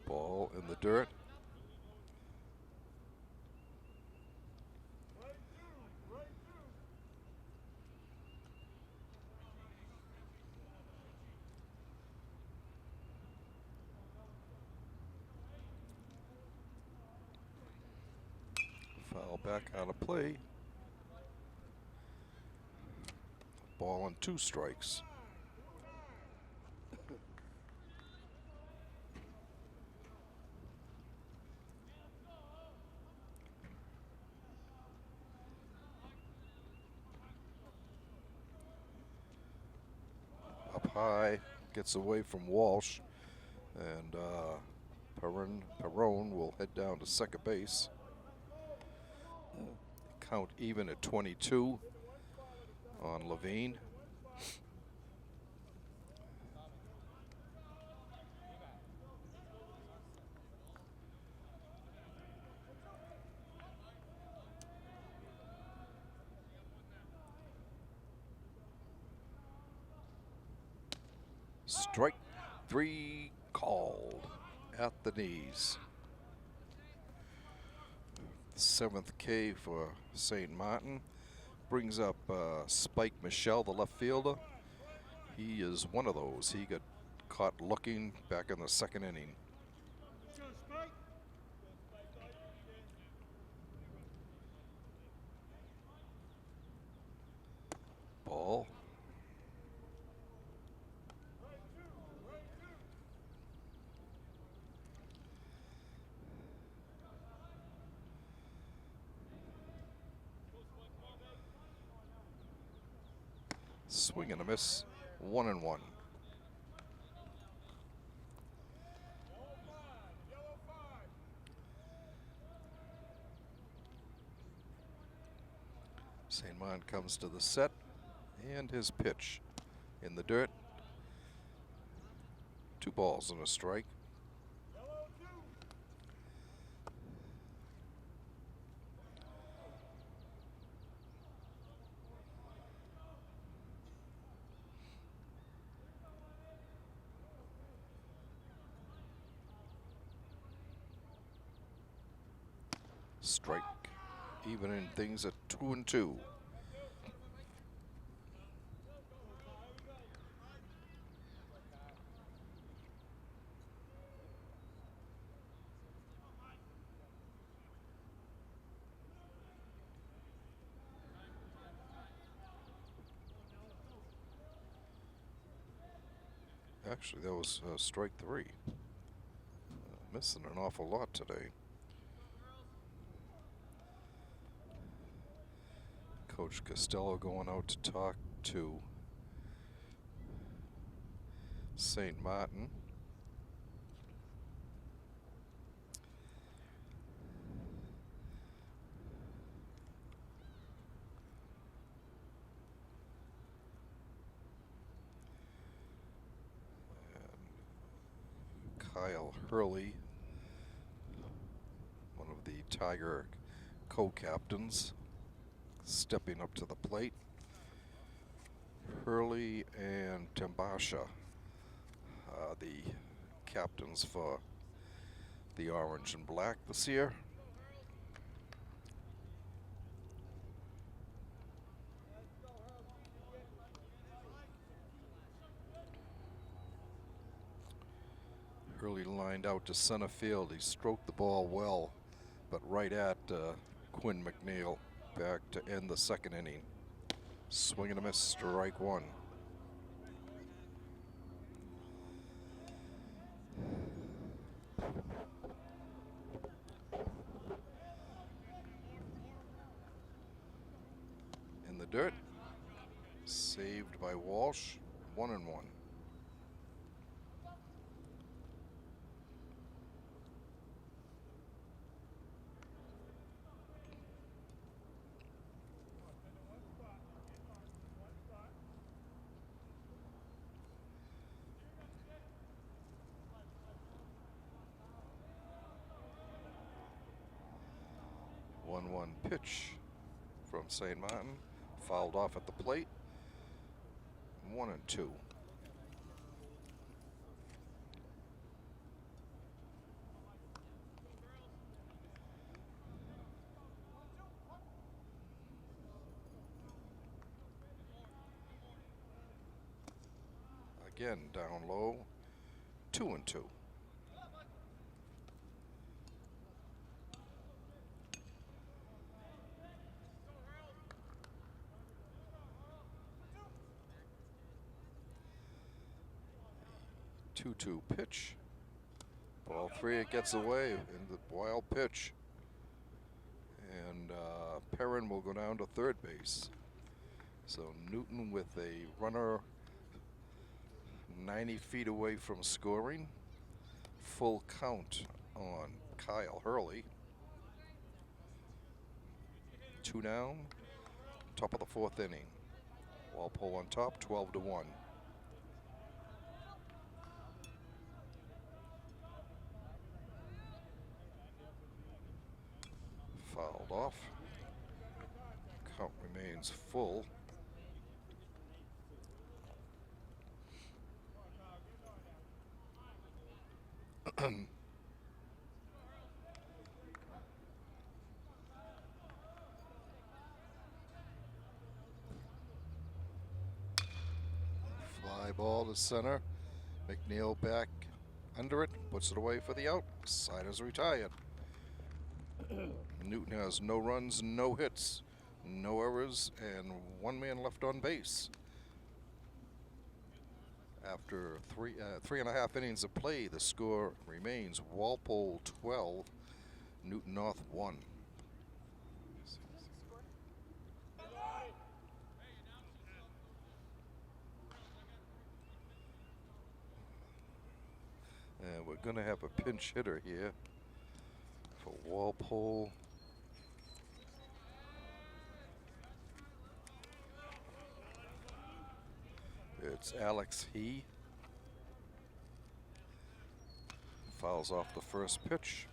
Ball in the dirt. Foul back out of play. Ball on 2 strikes. Up high, gets away from Walsh, and Perone will head down to second base. Count even at 22 on Levine. Strike 3 called at the knees. 7th K for St. Martin. Brings up Spike Michelle, the left fielder. He is one of those. He got caught looking back in the second inning. Ball. Swing and a miss, 1-1. St. Martin comes to the set, and his pitch in the dirt. 2 balls and a strike. Strike, evening things at 2-2. Actually, that was strike three. Missing an awful lot today. Coach Costello going out to talk to St. Martin. And Kyle Hurley, one of the Tiger co-captains, stepping up to the plate. Hurley and Tambasha, the captains for the Orange and Black this year. Hurley lined out to center field. He stroked the ball well, but right at Quinn McNeil. Back to end the second inning. Swing and a miss, strike one. In the dirt, saved by Walsh, 1-1. One pitch from St. Martin, fouled off at the plate. 1-2. Again down low, 2-2. 2-2 pitch. Ball three, it gets away in the wild pitch. And Perrin will go down to third base. So Newton with a runner 90 feet away from scoring. Full count on Kyle Hurley. 2 down, top of the fourth inning. Walpole on top, 12-1. Fouled off. Count remains full. Fly ball to center. McNeil back under it, puts it away for the out. Side is retired. Newton has no runs, no hits, no errors, and 1 man left on base. After three and a half innings of play, the score remains Walpole 12, Newton North 1. And we're going to have a pinch hitter here for Walpole. It's Alex He. Fouls off the first pitch.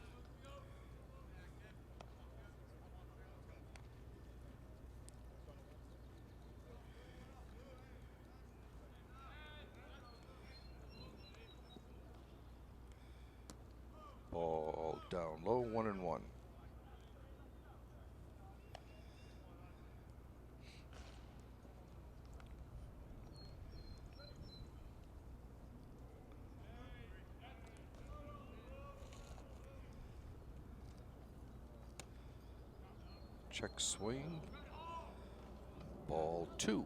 Ball down low, 1-1. Check swing. Ball 2.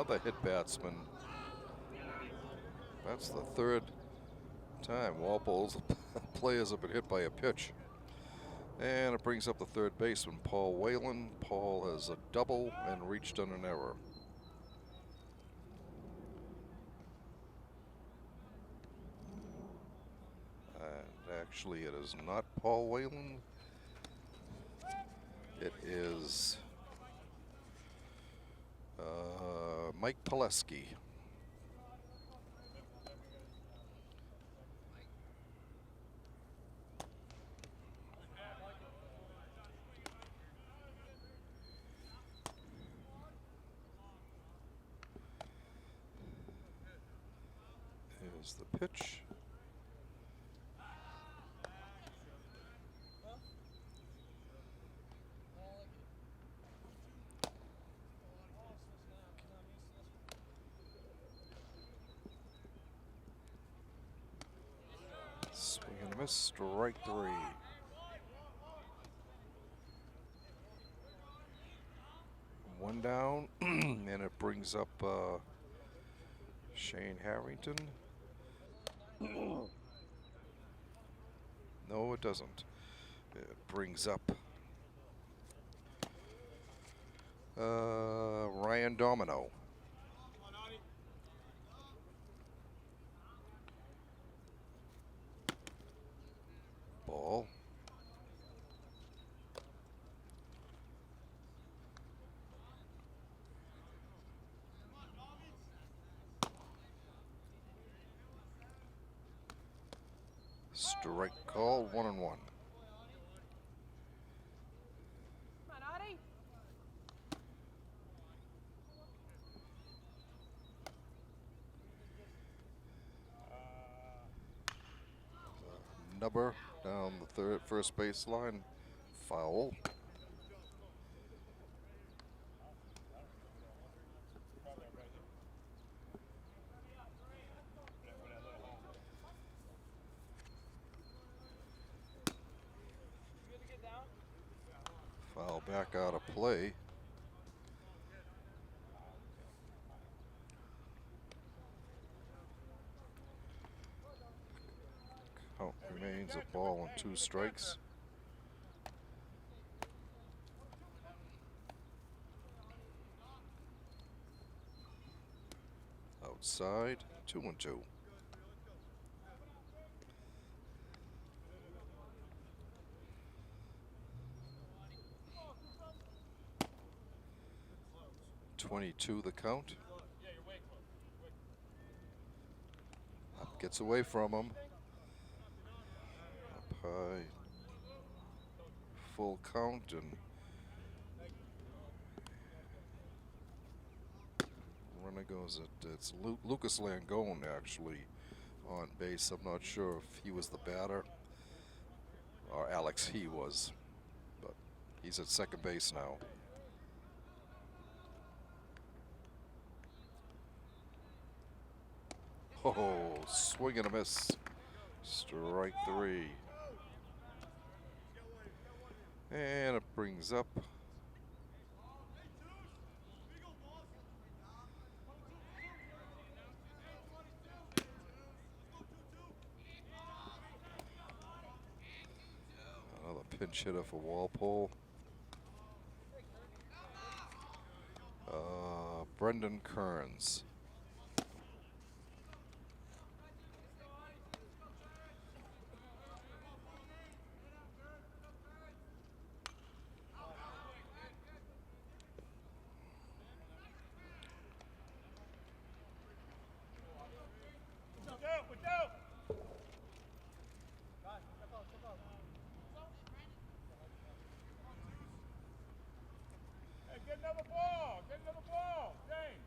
Another hit batsman. That's the third time Walpole's players have been hit by a pitch. And it brings up the third baseman, Paul Whalen. Paul has a double and reached on an error. And actually, it is not Paul Whalen. It is Mike Pileski. Here's the pitch. Swing and a miss, strike three. One down, and it brings up Shane Harrington. No, it doesn't. It brings up Ryan Domino. Ball. Strike call, 1-1. Come on, Audie. Nubber down the first baseline. Foul. Foul back out of play. Count remains a ball and 2 strikes. Outside, 2-2. .22 the count. Up gets away from him. Up high. Full count and runner goes at it's Lucas Langone actually on base. I'm not sure if he was the batter or Alex he was, but he's at second base now. Oh, swing and a miss. Strike 3. And it brings up another pinch hitter for Walpole. Brendan Kearns. Get another ball! Get another ball! James!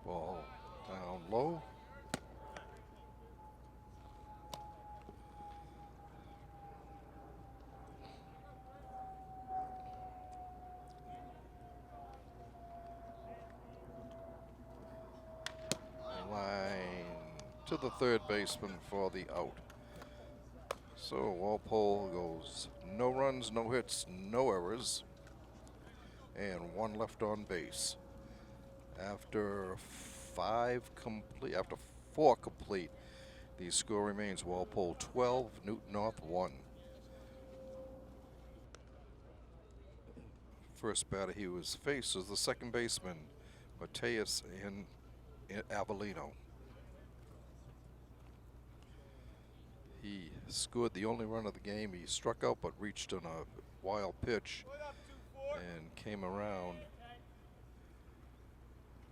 Ball down low. the third baseman for the out. So Walpole goes no runs, no hits, no errors, and one left on base. After four complete, the score remains Walpole 12, Newton North 1. First batter he was faced was the second baseman, Mateus in Avellino. He scored the only run of the game. He struck out but reached on a wild pitch and came around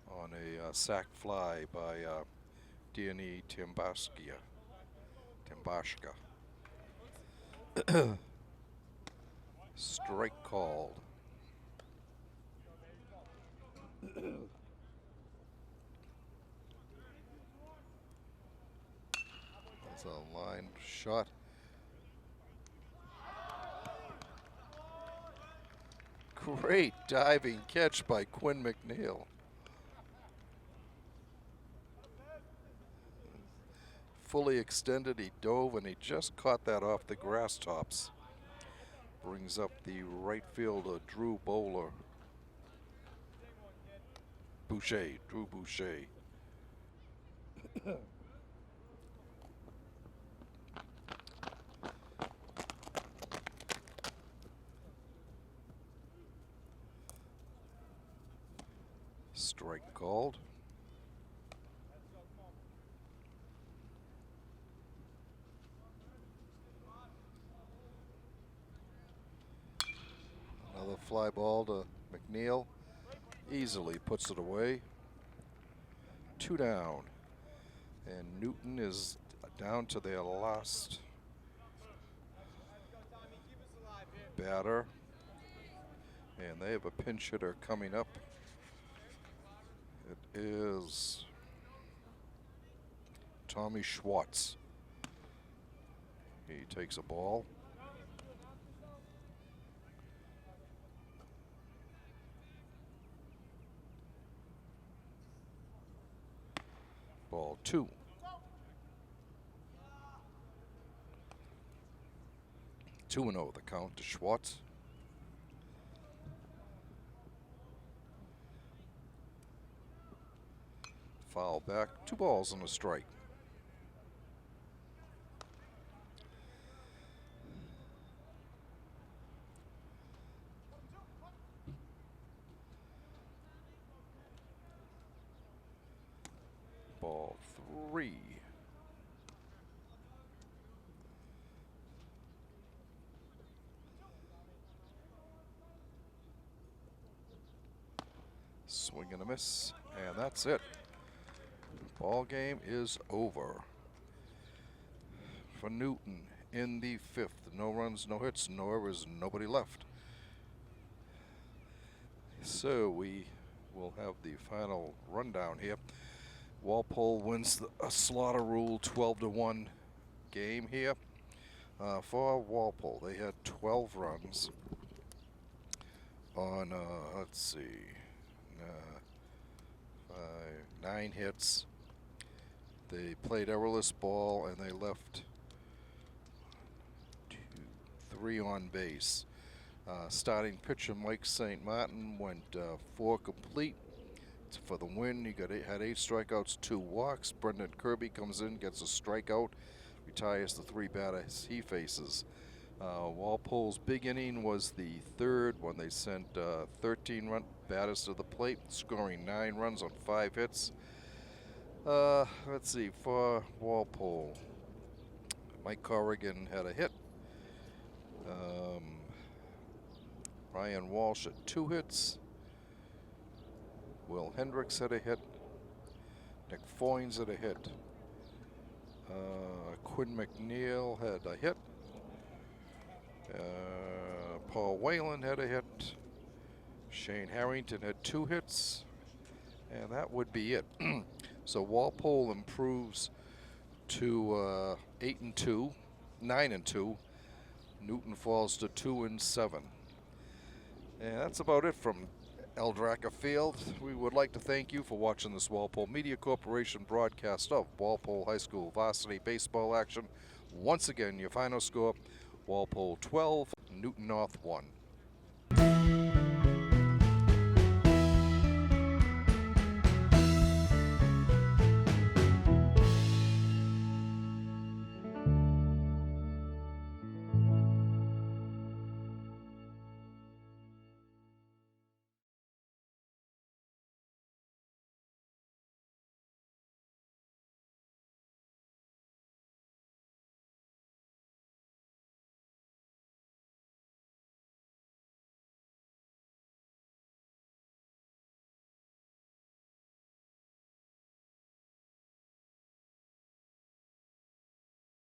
on a sac fly by Diony Timbashka. Strike called. That's a line shot. Great diving catch by Quinn McNeil. Fully extended, he dove and he just caught that off the grass tops. Brings up the right fielder, Drew Boucher. Strike called. Another fly ball to McNeil. Easily puts it away. 2 down. And Newton is down to their last batter. And they have a pinch hitter coming up. It is Tommy Schwartz. He takes a ball. Ball 2. Two and 0 the count to Schwartz. Foul back. 2 balls and a strike. Ball 3. Swing and a miss, and that's it. Ball game is over for Newton in the 5th. No runs, no hits, no errors, nobody left. So we will have the final rundown here. Walpole wins a slaughter rule 12-1 game here. For Walpole, they had 12 runs on, let's see, 9 hits. They played errorless ball and they left 3 on base. Starting pitcher Mike St. Martin went 4 complete for the win. He had 8 strikeouts, 2 walks. Brendan Kirby comes in, gets a strikeout, retires the 3 batters he faces. Walpole's big inning was the 3rd when they sent 13 batters to the plate, scoring 9 runs on 5 hits. Let's see, for Walpole, Mike Corrigan had a hit. Ryan Walsh had 2 hits. Will Hendricks had a hit. Nick Foynes had a hit. Quinn McNeil had a hit. Paul Whalen had a hit. Shane Harrington had 2 hits. And that would be it. So Walpole improves to 8-2, 9-2. Newton falls to 2-7. And that's about it from Eldraka Field. We would like to thank you for watching this Walpole Media Corporation broadcast of Walpole High School varsity baseball action. Once again, your final score, Walpole 12, Newton North 1.